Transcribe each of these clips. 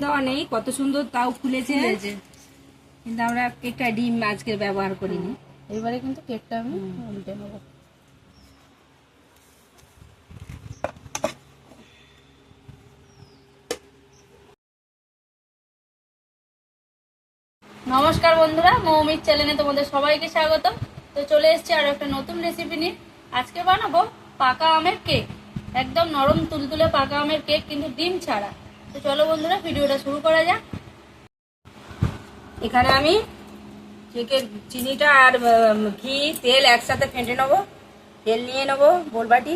দেওয়া নেই, কত সুন্দর তাও ফুলেছে। কিন্তু আমরা কেকটা ডিম আজকে ব্যবহার করিনি। এবারে কিন্তু কেকটা আমি উল্টে নেবো। নমস্কার বন্ধুরা, মৌমির চ্যানেলে তোমাদের সবাইকে স্বাগত। তো চলে এসেছি আরো একটা নতুন রেসিপি নিয়ে। আজকে বানাবো পাকা আমের কেক, একদম নরম তুলতুলে পাকা আমের কেক, কিন্তু ডিম ছাড়া। তো চলো বন্ধুরা, ভিডিওটা শুরু করা যাক। এখানে আমি কেকের চিনিটা আর ঘি তেল একসাথে ফেটে নেবো। তেল নিয়ে নেবো বোলবাটি।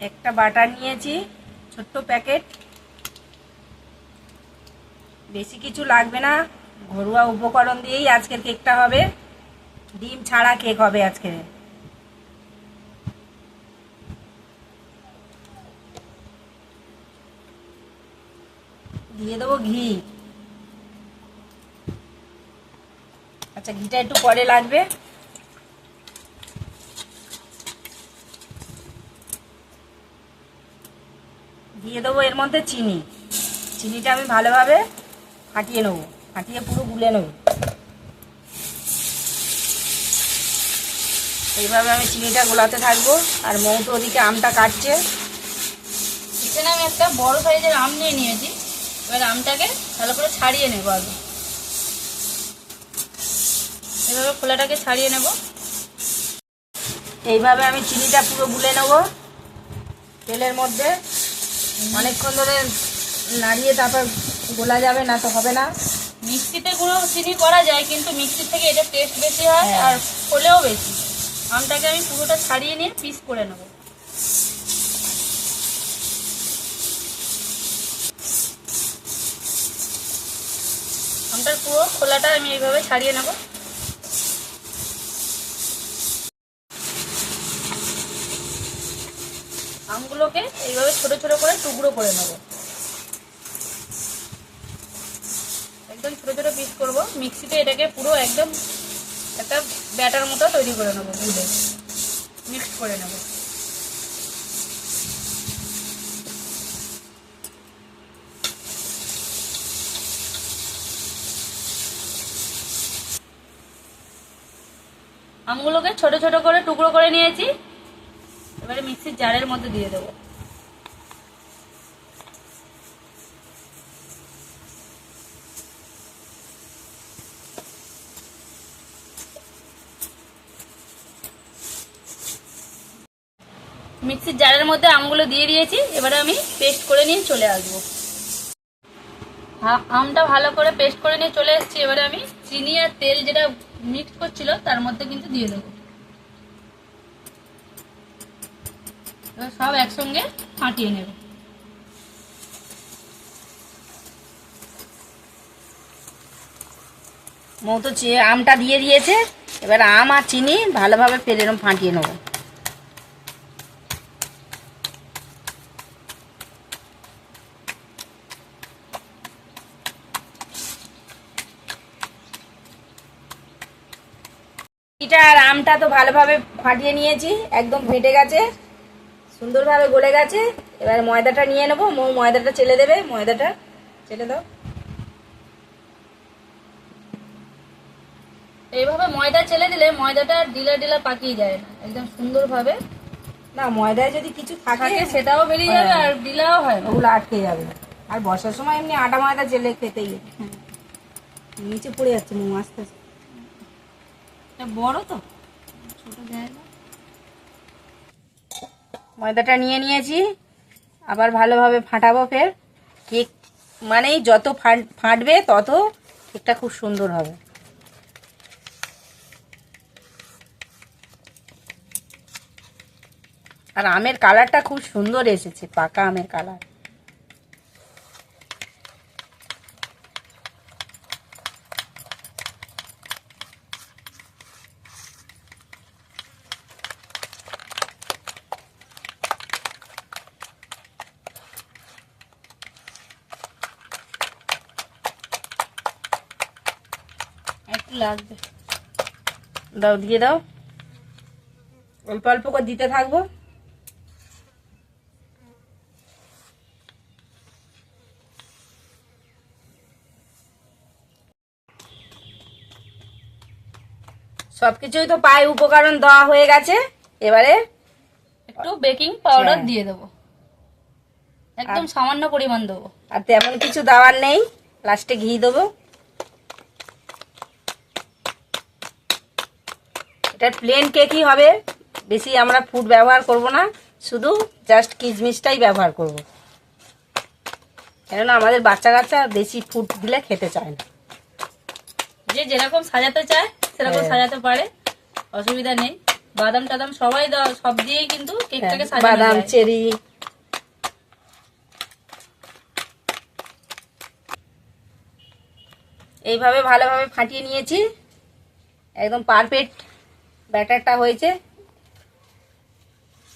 একটা বাটার নিয়েছি, ছোট্ট প্যাকেট, বেশি কিছু লাগবে না। ঘরোয়া উপকরণ দিয়েই আজকের কেকটা হবে, ডিম ছাড়া কেক হবে আজকে। দিয়ে দেবো ঘি। আচ্ছা, ঘিটা একটু পরে লাগবে। দিয়ে দেবো এর মধ্যে চিনি। চিনিটা আমি ভালোভাবে ফাটিয়ে নেবো, ফাটিয়ে পুরো গুলে নেবো। এইভাবে আমি চিনিটা গোলাতে থাকবো, আর মৌতো ওদিকে আমটা কাটছে। এখানে আমি একটা বড় সাইজের আম নিয়ে নিয়েছি। এবার আমটাকে ভালো করে ছাড়িয়ে নেবো আগে। এভাবে খোলাটাকে ছাড়িয়ে নেব। এইভাবে আমি চিনিটা পুরো গুলে নেবো তেলের মধ্যে। অনেকক্ষণ ধরে নাড়িয়ে তারপর গোলা যাবে, না তো হবে না। মিক্সিতে গুঁড়ো চিনি করা যায়, কিন্তু মিক্সির থেকে এটা টেস্ট বেশি হয় আর ফলেও বেশি। আমটাকে আমি পুরোটা ছাড়িয়ে নিয়ে পিস করে নেব। আমটার পুরো খোলাটা আমি এইভাবে ছাড়িয়ে নেব। আমগুলোকে এইভাবে ছোট ছোট করে টুকরো করে নেব। একদম ছোট ছোট পিস করব। মিক্সিতে এটাকে পুরো একদম একটা ব্যাটার মতো তৈরি করে নেব, গুলে মিক্স করে নেব। আমগুলোকে ছোট ছোট করে টুকরো করে নিয়েছি। এবারে মিক্সির জারের মধ্যে দিয়ে দেবো। মিক্সির জারের মধ্যে আমগুলো দিয়ে দিয়েছি। এবারে আমি পেস্ট করে নিয়ে চলে আসবো। আমটা ভালো করে পেস্ট করে নিয়ে চলে এসেছি। এবারে আমি চিনি আর তেল যেটা মিক্স করছিল তার মধ্যে কিন্তু দিয়ে দেবো। এবার সব একসঙ্গে ফাটিয়ে নেব। মৌতো আমটা দিয়ে দিয়েছে। এবার আম আর চিনি ভালোভাবে ফের এরকম ফাটিয়ে নেবো। এটা আর আমটা তো ভালোভাবে ফাটিয়ে নিয়েছি, একদম ফেটে গেছে, সুন্দরভাবে গলে গেছে। এবার ময়দাটা নিয়ে নেবো। ময়দাটা চেলে দেবে, ময়দাটা চেলে দাও। এইভাবে ময়দা চেলে দিলে ময়দাটা ডিলা ডিলা পাকিয়ে যায় না, একদম সুন্দরভাবে। না, ময়দায় যদি কিছু থাকে সেটাও বেরিয়ে যাবে আর ডিলাও হয় না, ওগুলো আটকে যাবে। আর বর্ষার সময় এমনি আটা ময়দা চেলে খেতেই নিচে পড়ে যাচ্ছে মোম আস্তে আস্তে। বড় তো ছোট জায়গা। ময়দাটা নিয়ে নিয়েছি, আবার ভালোভাবে ফাটাবো ফের। কেক মানেই যত ফাটবে তত কেকটা খুব সুন্দর হবে। আর আমের কালারটা খুব সুন্দর এসেছে, পাকা আমের কালার। একটু লাগবে, দাও, দিয়ে দাও। অল্প অল্প করে দিতে থাকবো। সবকিছুই তো পায়ে উপকরণ দেওয়া হয়ে গেছে। এবারে একটু বেকিং পাউডার হ্যাঁ। দিয়ে দেবো, একদম সামান্য পরিমাণ দেবো। আর তেমন কিছু দেওয়ার নেই, লাস্টে ঘি দেবো। এটা প্লেন কেকই হবে, বেশি আমরা ফুড ব্যবহার করব না, শুধু জাস্ট কিশমিশটাই ব্যবহার করব, কেননা আমাদের বাচ্চা কাচ্চা বেশি ফুড দিলে খেতে চায় না। যে যেরকম সাজাতে চায় সেরকম হ্যাঁ। সাজাতে পারে, অসুবিধা নেই। বাদাম টাদাম সবাই সব দিয়েই কিন্তু কেকটাকে সাজানো বাদাম, যায়। চেরি। এইভাবে ভালোভাবে ফাটিয়ে নিয়েছি, একদম পারফেক্ট ব্যাটারটা হয়েছে।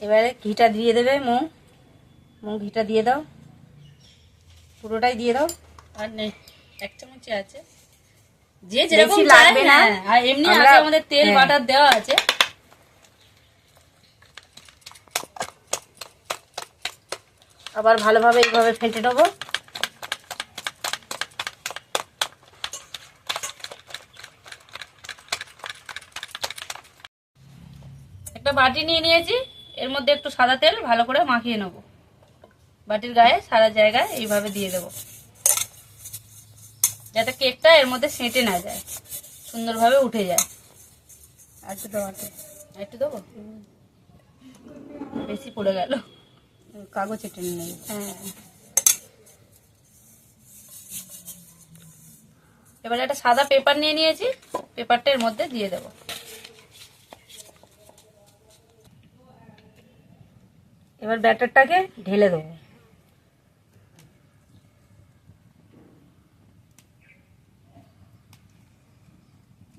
এবারে ঘিটা দিয়ে দেবে, মৌ ঘিটা দিয়ে দাও, পুরোটাই দিয়ে দাও। আর নেই, 1 চামচই আছে, যে যেরকম বেশি চায়। লাগবে না। হ্যাঁ, আর এমনি আমরা- আছে আমাদের তেল হ্যাঁ। বাটার দেওয়া আছে। আবার ভালোভাবে এইভাবে ফেটে নেবো। একটা বাটি নিয়ে নিয়েছি, এর মধ্যে একটু সাদা তেল ভালো করে মাখিয়ে নেব। বাটির গায়ে সারা জায়গায় এইভাবে দিয়ে দেবো, যাতে কেকটা এর মধ্যে সেঁটে না যায়, সুন্দরভাবে উঠে যায়। আর একটু দাও, একটু দেবো, বেশি পড়ে গেল। কাগজ চেটে নিয়ে নেবে। হ্যাঁ, এবারে একটা সাদা পেপার নিয়ে নিয়েছি, পেপারটা এর মধ্যে দিয়ে দেবো। এবার ব্যাটারটাকে ঢেলে দেবো।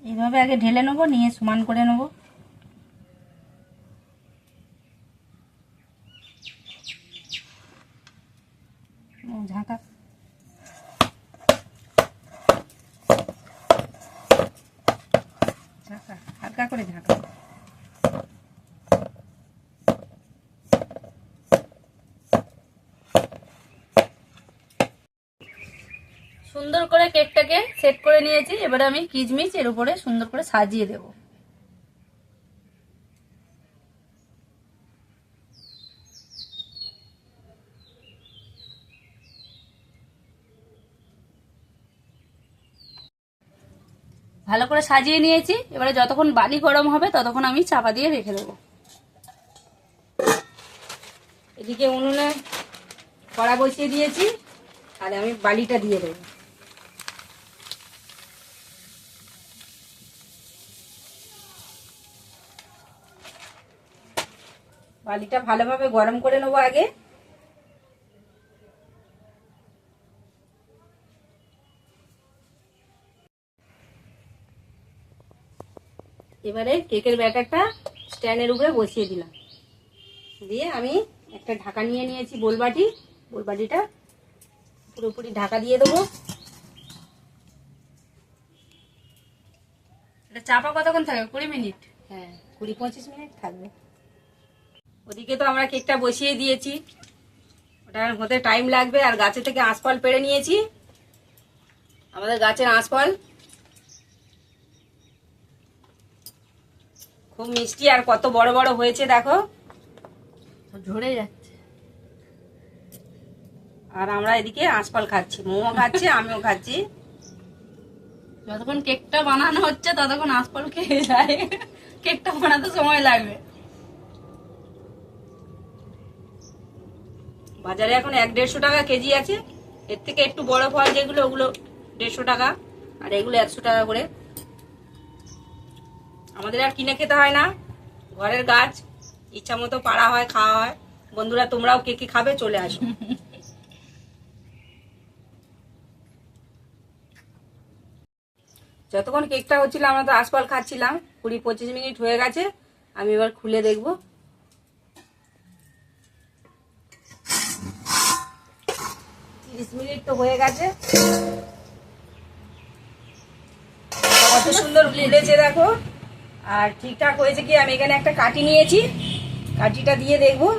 এইভাবে আগে ঢেলে নেবো, নিয়ে সমান করে নেবো। ঝাঁকা, ঝাঁকা, হালকা করে ঝাঁকা। সুন্দর করে কেকটাকে সেট করে নিয়েছি, এবারে আমি কিশমিশ এর উপরে সুন্দর করে সাজিয়ে দেব। ভালো করে সাজিয়ে নিয়েছি, এবারে যতক্ষণ বালি গরম হবে ততক্ষণ আমি চাপা দিয়ে রেখে দেবো। এদিকে উনুনে কড়া বসিয়ে দিয়েছি, আর আমি বালিটা দিয়ে দেবো। বালিটা ভালোভাবে গরম করে নেবো আগে। এবারে কেকের ব্যাটারটা স্ট্যান্ডের উপরে বসিয়ে দিলাম, দিয়ে আমি একটা ঢাকা নিয়ে নিয়েছি, বোলবাটিটা পুরোপুরি ঢাকা দিয়ে দেবো। এটা চাপা কতক্ষণ থাকবে? 20 মিনিট। হ্যাঁ, 20-25 মিনিট থাকবে। ওদিকে তো আমরা কেকটা বসিয়ে দিয়েছি, ওটা হতে টাইম লাগবে। আর গাছে থেকে আঁশফল পেড়ে নিয়েছি, আমাদের গাছের আঁশফল খুব মিষ্টি, আর কত বড় বড় হয়েছে দেখো, ঝরে যাচ্ছে। আর আমরা এদিকে আঁশফল খাচ্ছি, মোমো খাচ্ছি, আমিও খাচ্ছি। যতক্ষণ কেকটা বানানো হচ্ছে ততক্ষণ আঁশফল খেয়ে যায়, কেকটা বানাতে সময় লাগবে। বাজারে এখন 100-150 টাকা কেজি আছে, এর থেকে একটু বড় ফল যেগুলো ওগুলো 150 টাকা, আর এগুলো 100 টাকা করে। আমাদের আর কিনে খেতে হয় না, ঘরের গাছ, ইচ্ছা মতো পাড়া হয়, খাওয়া হয়। বন্ধুরা, তোমরাও কে কে খাবে চলে আসো। যতক্ষণ কেকটা হচ্ছিল আমরা তো আঁশফল খাচ্ছিলাম, 20-25 মিনিট হয়ে গেছে। আমি এবার খুলে দেখবো। 30 মিনিট তো হয়ে গেছে, কত সুন্দর ফুলেছে দেখো। আর ঠিকঠাক হয়েছে কি, আমি এখানে একটা কাঠি নিয়েছি, কাঠিটা দিয়ে দেখবো।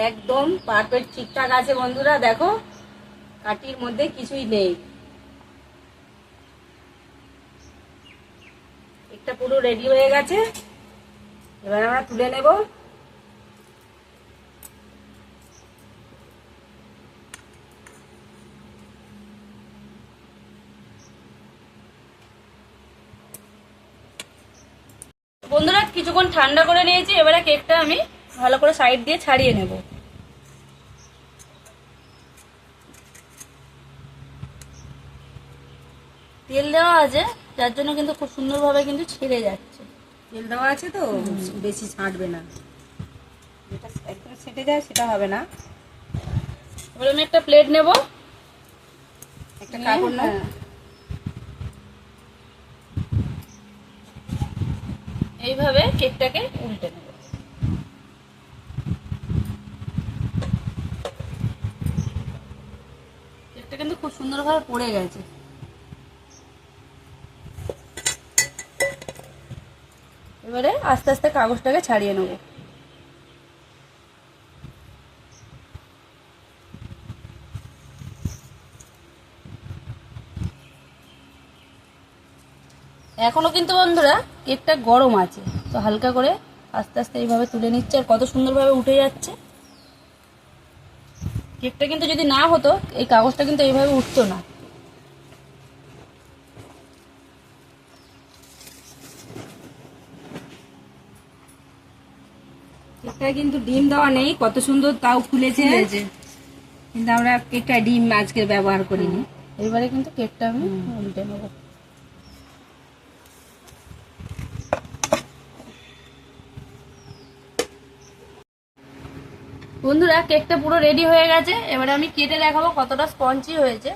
একদম পারফেক্ট ঠিকঠাক আছে বন্ধুরা, দেখো কাঠির মধ্যে কিছুই নেই। কেকটা পুরো রেডি হয়ে গেছে, এবার আমরা তুলে নেব। বন্ধুরা কিছুক্ষণ ঠান্ডা করে নিয়েছি, এবারে কেকটা আমি ভালো করে সাইড দিয়ে ছাড়িয়ে নেব। তেল দেওয়া আছে যার জন্য কিন্তু খুব সুন্দরভাবে কিন্তু ছেড়ে যাচ্ছে। তেল দেওয়া আছে তো বেশি ছাঁটবে না, যেটা একদম সেটে যায় সেটা হবে না। এবার আমি একটা প্লেট নেব, একটা কাপড় নাও। এইভাবে কেকটাকে উল্টে নেব। কেকটা কিন্তু খুব সুন্দরভাবে পড়ে গেছে। এবারে আস্তে আস্তে কাগজটাকে ছাড়িয়ে নেব। এখনো কিন্তু বন্ধুরা কেকটা গরম আছে, তো হালকা করে আস্তে আস্তে এইভাবে তুলে নিচ্ছে, আর কত সুন্দরভাবে উঠে যাচ্ছে। কেকটা কিন্তু যদি না হতো এই কাগজটা কিন্তু এইভাবে উঠতো না। কেকটা কিন্তু ডিম দেওয়া নেই, কত সুন্দর তাও ফুলেছে, কিন্তু আমরা কেকটা ডিম আজকে ব্যবহার করিনি। এবারে কিন্তু কেকটা আমি উল্টে নেব। বন্ধুরা কেকটা পুরো রেডি হয়ে গেছে, এবারে আমি কেটে দেখাবো কতটা স্পঞ্জি হয়েছে।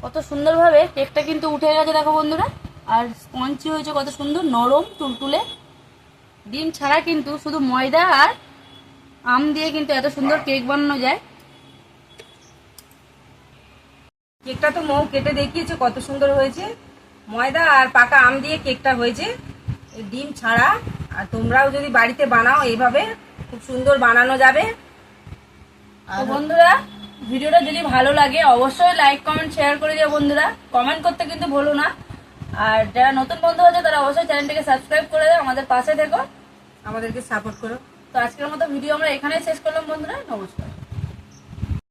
কত সুন্দরভাবে কেকটা কিন্তু উঠে গেছে দেখো বন্ধুরা, আর স্পঞ্জি হয়েছে কত সুন্দর নরম তুলতুলে। ডিম ছাড়া কিন্তু শুধু ময়দা আর আম দিয়ে কিন্তু এত সুন্দর কেক বানানো যায়। কেকটা তো মৌ কেটে দেখিয়েছে কত সুন্দর হয়েছে, ময়দা আর পাকা আম দিয়ে কেকটা হয়েছে, এই ডিম ছাড়া। আর তোমরাও যদি বাড়িতে বানাও এইভাবে খুব সুন্দর বানানো যাবে। তো বন্ধুরা ভিডিওটা যদি ভালো লাগে অবশ্যই লাইক কমেন্ট শেয়ার করে দিও বন্ধুরা, কমেন্ট করতে কিন্তু ভুলো না। আর যারা নতুন বন্ধু আছে তারা অবশ্যই চ্যানেলটিকে সাবস্ক্রাইব করে দাও, আমাদের পাশে থেকো, আমাদেরকে সাপোর্ট করো। তো আজকের মতো ভিডিও আমরা এখানেই শেষ করলাম বন্ধুরা, নমস্কার।